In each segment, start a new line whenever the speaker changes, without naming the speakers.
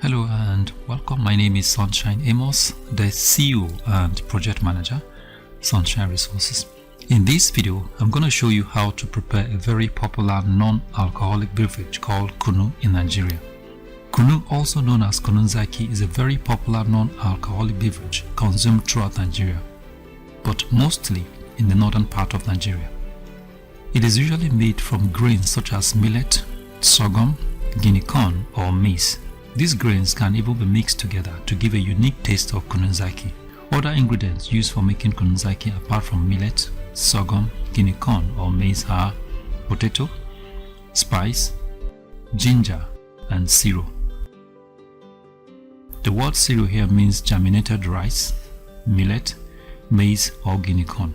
Hello and welcome. My name is Sunshine Amos, the CEO and Project Manager, Sunshine Resources. In this video, I'm going to show you how to prepare a very popular non-alcoholic beverage called Kunu in Nigeria. Kunu, also known as Kununzaki, is a very popular non-alcoholic beverage consumed throughout Nigeria, but mostly in the northern part of Nigeria. It is usually made from grains such as millet, sorghum, guinea corn or maize. These grains can even be mixed together to give a unique taste of Kununzaki. Other ingredients used for making Kununzaki apart from millet, sorghum, guinea corn or maize are potato, spice, ginger and siro. The word siro here means germinated rice, millet, maize or guinea corn.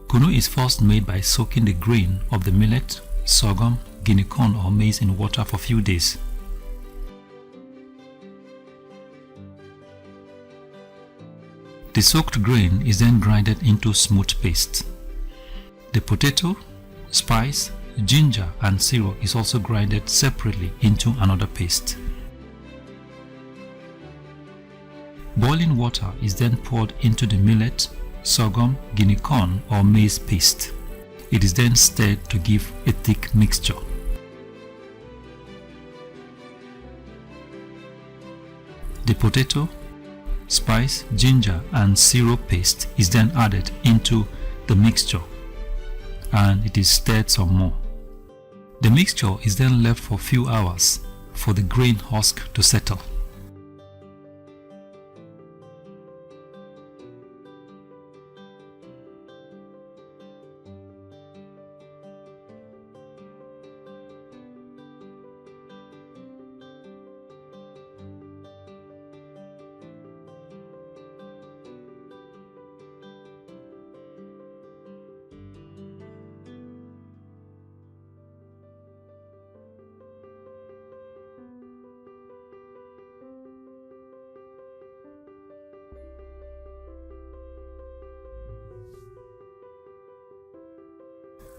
Kunu is first made by soaking the grain of the millet, sorghum, guinea corn or maize in water for a few days. The soaked grain is then grinded into smooth paste. The potato, spice, ginger and siro is also grinded separately into another paste. Boiling water is then poured into the millet, sorghum, guinea corn or maize paste. It is then stirred to give a thick mixture. The potato, spice, ginger and siro paste is then added into the mixture and it is stirred some more. The mixture is then left for a few hours for the grain husk to settle.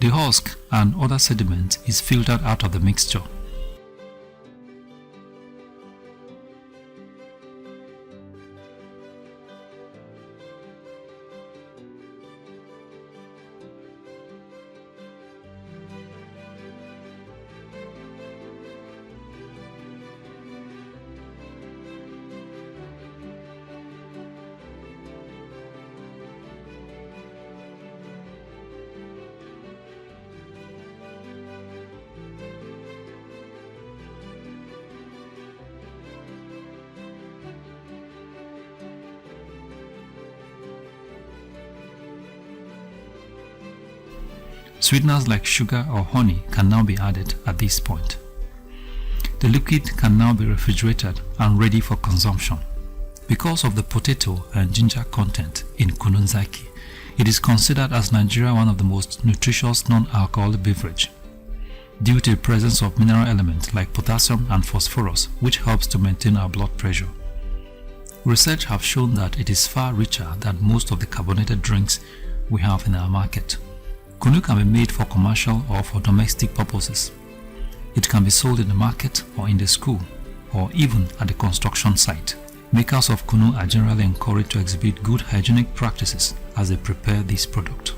The husk and other sediment is filtered out of the mixture. Sweeteners like sugar or honey can now be added at this point. The liquid can now be refrigerated and ready for consumption. Because of the potato and ginger content in Kununzaki, it is considered as Nigeria one of the most nutritious non-alcoholic beverage due to the presence of mineral elements like potassium and phosphorus, which helps to maintain our blood pressure. Research have shown that it is far richer than most of the carbonated drinks we have in our market. Kunu can be made for commercial or for domestic purposes. It can be sold in the market or in the school or even at the construction site. Makers of Kunu are generally encouraged to exhibit good hygienic practices as they prepare this product.